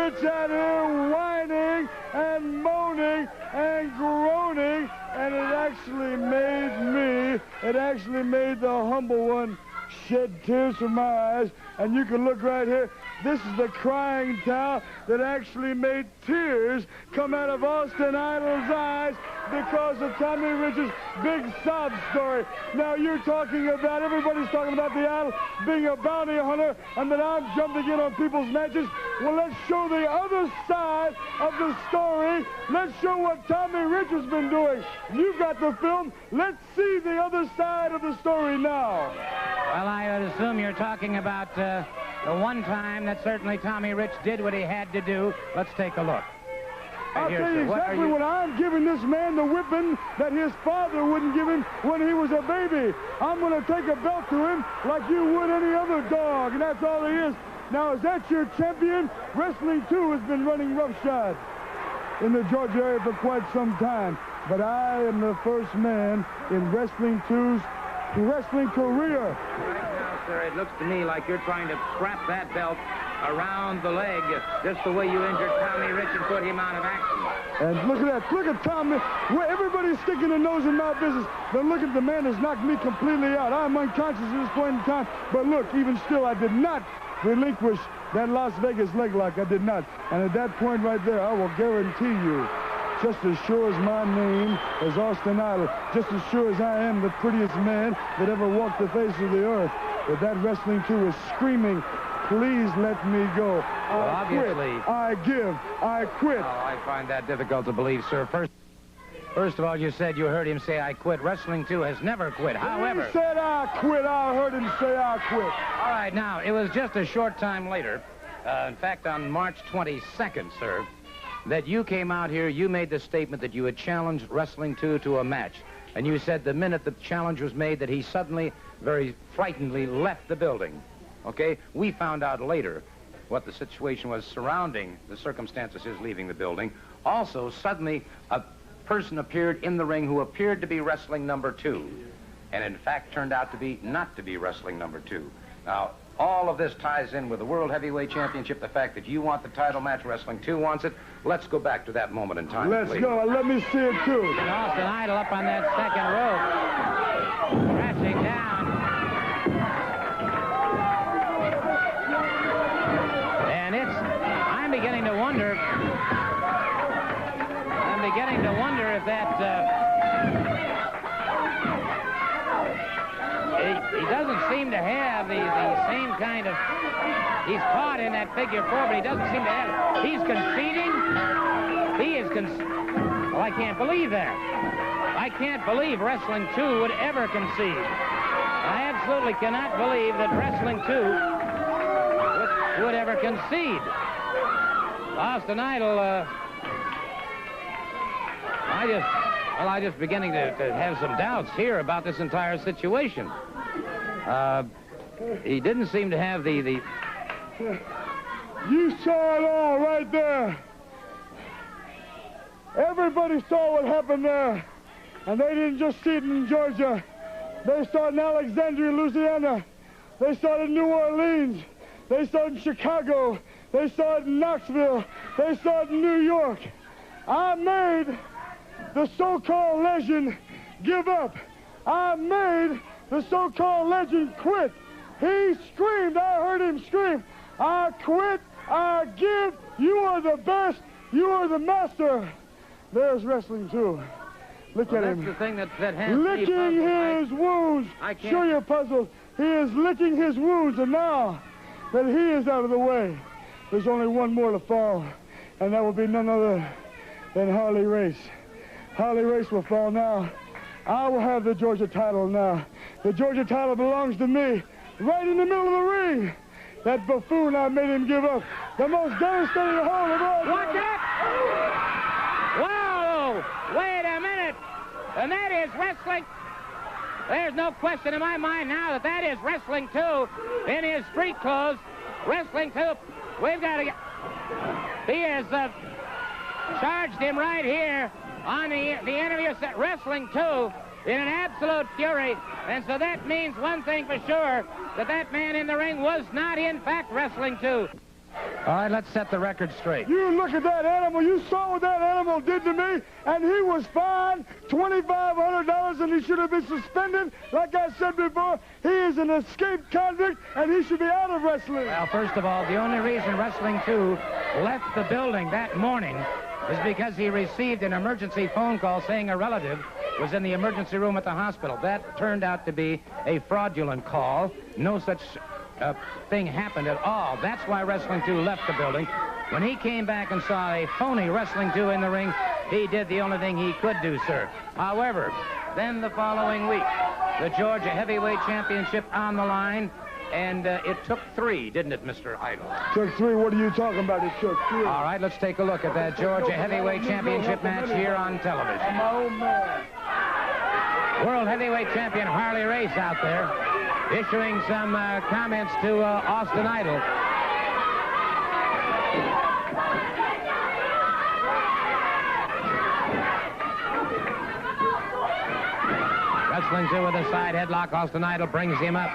Rich out here whining and moaning and groaning, and it actually made the humble one shed tears from my eyes. And you can look right here. This is the crying towel that actually made tears come out of Austin Idol's eyes because of Tommy Rich's big sob story. Now you're talking about, everybody's talking about the Idol being a bounty hunter and that I'm jumping in on people's matches. Well, let's show the other side of the story. Let's show what Tommy Rich has been doing. You've got the film. Let's see the other side of the story now. Well, I would assume you're talking about the one time that certainly Tommy Rich did what he had to do. Let's take a look. I'll tell you exactly what I'm giving this man the whipping that his father wouldn't give him when he was a baby. I'm going to take a belt to him like you would any other dog, and that's all he is. Now, is that your champion? Wrestling 2 has been running roughshod in the Georgia area for quite some time, but I am the first man in Wrestling 2's wrestling career. Right now, sir, it looks to me like you're trying to strap that belt around the leg, just the way you injured Tommy Rich and put him out of action. And look at that. Look at Tommy. Where everybody's sticking their nose in my business. But look at the man that's knocked me completely out. I'm unconscious at this point in time. But look, even still, I did not relinquish that Las Vegas leg lock. I did not. And at that point right there, I will guarantee you, just as sure as my name is Austin Idol, just as sure as I am the prettiest man that ever walked the face of the earth, that Wrestling 2 is screaming, please let me go. I quit. I give. I quit. Oh, I find that difficult to believe, sir. First of all, you said you heard him say, I quit. Wrestling 2 has never quit. However, he said, I quit. I heard him say, I quit. All right, now, it was just a short time later, in fact, on March 22nd, sir, that you came out here, you made the statement that you had challenged Wrestling 2 to a match. And you said the minute the challenge was made that he suddenly, very frightenedly, left the building. Okay? We found out later what the situation was surrounding the circumstances of his leaving the building. Also, suddenly, a person appeared in the ring who appeared to be Wrestling number 2. And in fact, turned out to be not to be Wrestling number 2. Now, all of this ties in with the World Heavyweight Championship, the fact that you want the title match, Wrestling 2 wants it. Let's go back to that moment in time, Let's please. go. Let me see it, too. And Austin Idol up on that second rope, crashing down. And I'm beginning to wonder if that... He doesn't seem to have the same kind of... He's caught in that figure 4, but he doesn't seem to have... He's conceding. He is Well, I can't believe that. I can't believe Wrestling 2 would ever concede. I absolutely cannot believe that Wrestling 2 would ever concede. Austin Idol, I just beginning to have some doubts here about this entire situation. He didn't seem to have the... You saw it all right there. Everybody saw what happened there. And they didn't just see it in Georgia. They saw it in Alexandria, Louisiana. They saw it in New Orleans. They saw it in Chicago. They saw it in Knoxville. They saw it in New York. I made the so-called legend give up. I made the so-called legend quit. He screamed. I heard him scream. I quit. I give. You are the best. You are the master. There's Wrestling 2. Look at him. That's the thing that has licking his wounds. Sure you're puzzled. He is licking his wounds, and now that he is out of the way, there's only one more to fall, and that will be none other than Harley Race. Harley Race will fall now. I will have the Georgia title now. The Georgia title belongs to me, right in the middle of the ring. That buffoon, I made him give up. The most devastating hold of all. Watch it! Whoa! Wait a minute! And that is Wrestling. There's no question in my mind now that is Wrestling 2 in his street clothes. Wrestling 2. We've got to get... He has charged him right here on the enemy of Wrestling 2 in an absolute fury. And so that means one thing for sure, that man in the ring was not in fact Wrestling 2. All right, let's set the record straight. You look at that animal. You saw what that animal did to me, and he was fined $2,500, and he should have been suspended. Like I said before, he is an escaped convict, and he should be out of wrestling. Well, first of all, the only reason Wrestling 2 left the building that morning is because he received an emergency phone call saying a relative was in the emergency room at the hospital. That turned out to be a fraudulent call. No such thing happened at all. That's why Wrestling 2 left the building. When he came back and saw a phony Wrestling 2 in the ring, he did the only thing he could do, sir. However, then the following week, the Georgia Heavyweight Championship on the line, and it took 3, didn't it, Mr. Idol? Took 3? What are you talking about? It took 3. All right, let's take a look at that Georgia Heavyweight Championship match here on television. I'm my own man. World Heavyweight Champion Harley Race out there issuing some comments to Austin Idol. Wrestling 2 with a side headlock. Austin Idol brings him up.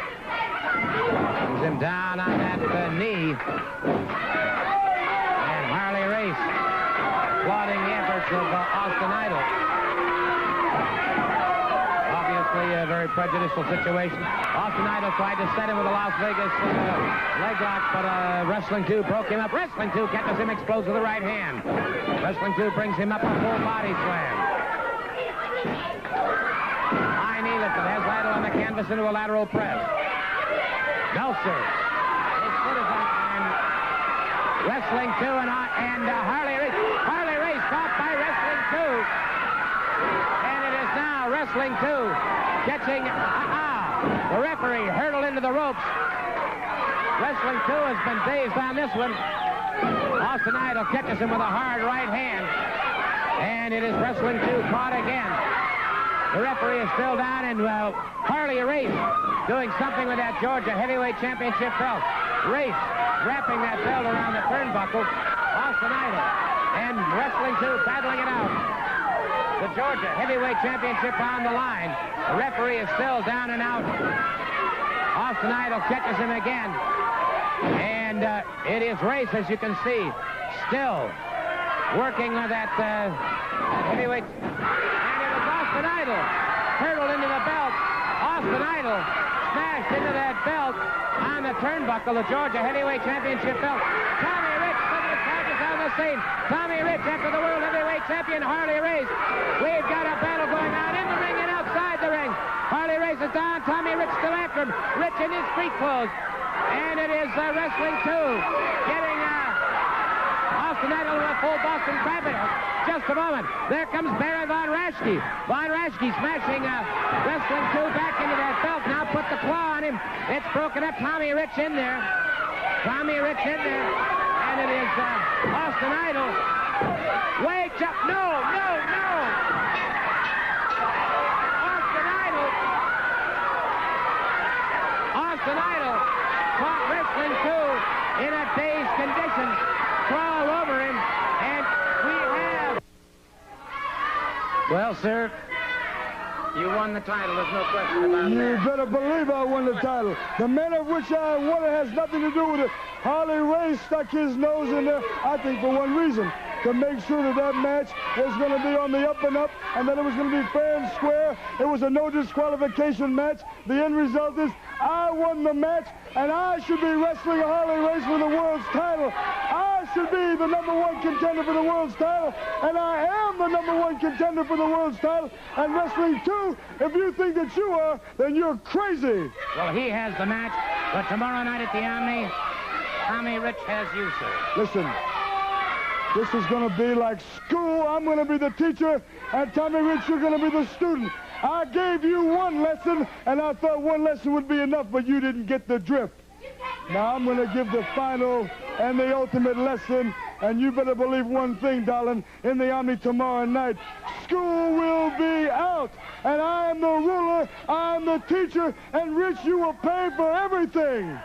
Brings him down on that knee. And Harley Race applauding the efforts of Austin Idol. Obviously a very prejudicial situation. Austin Idol tried to set him with a Las Vegas leg lock, but Wrestling 2 broke him up. Wrestling 2 catches him, explodes with the right hand. Wrestling 2 brings him up a full body slam. High knee lifted, has Idol on the canvas into a lateral press. Belser. His foot is up, and Wrestling 2 and Harley Race. Harley Race caught by Wrestling 2. And it is now Wrestling 2 catching. The referee hurtled into the ropes. Wrestling 2 has been dazed on this one. Austin Idol catches him with a hard right hand. And it is Wrestling 2 caught again. The referee is still down, and Harley Race doing something with that Georgia Heavyweight Championship belt. Race wrapping that belt around the turnbuckle. Austin Idol and Wrestling 2 battling it out. The Georgia Heavyweight Championship on the line. The referee is still down and out. Austin Idol catches him again. And it is Race, as you can see, still working with that heavyweight. And it was Austin Idol hurtled into the belt. Austin Idol smashed into that belt on the turnbuckle, the Georgia Heavyweight Championship belt. Tommy Rich suddenly charges on the scene. Tommy Rich after the World Heavyweight Champion Harley Race. We've got a battle going on in the ring and outside the ring. Harley Race is down. Tommy Rich still after him. Rich in his street clothes. And it is Wrestling 2 getting Austin Idol with a full Boston Crab. Just a moment. There comes Baron Von Raschke. Von Raschke smashing Wrestling 2 back into that belt. Now put the claw on him. It's broken up. Tommy Rich in there. Tommy Rich in there. And it is Austin Idol. Wake up. No. Austin Idol caught Wrestling 2 in a dazed condition. Crawl over him, and we have... Well, sir, you won the title. There's no question about that. You better believe I won the title. The man of which I won it has nothing to do with it. Harley Race stuck his nose in there, I think, for one reason. To make sure that that match was going to be on the up and up, and that it was going to be fair and square. It was a no disqualification match. The end result is I won the match, and I should be wrestling Harley Race for the world's title. I should be the #1 contender for the world's title, and I am the #1 contender for the world's title. And Wrestling 2, if you think that you are, then you're crazy. Well, he has the match, but tomorrow night at the Omni, Tommy Rich has you, sir. Listen. This is going to be like school. I'm going to be the teacher, and Tommy Rich, you're going to be the student. I gave you one lesson, and I thought one lesson would be enough, but you didn't get the drift. Now I'm going to give the final and the ultimate lesson, and you better believe one thing, darling. In the Omni tomorrow night, school will be out, and I am the ruler, I am the teacher, and Rich, you will pay for everything.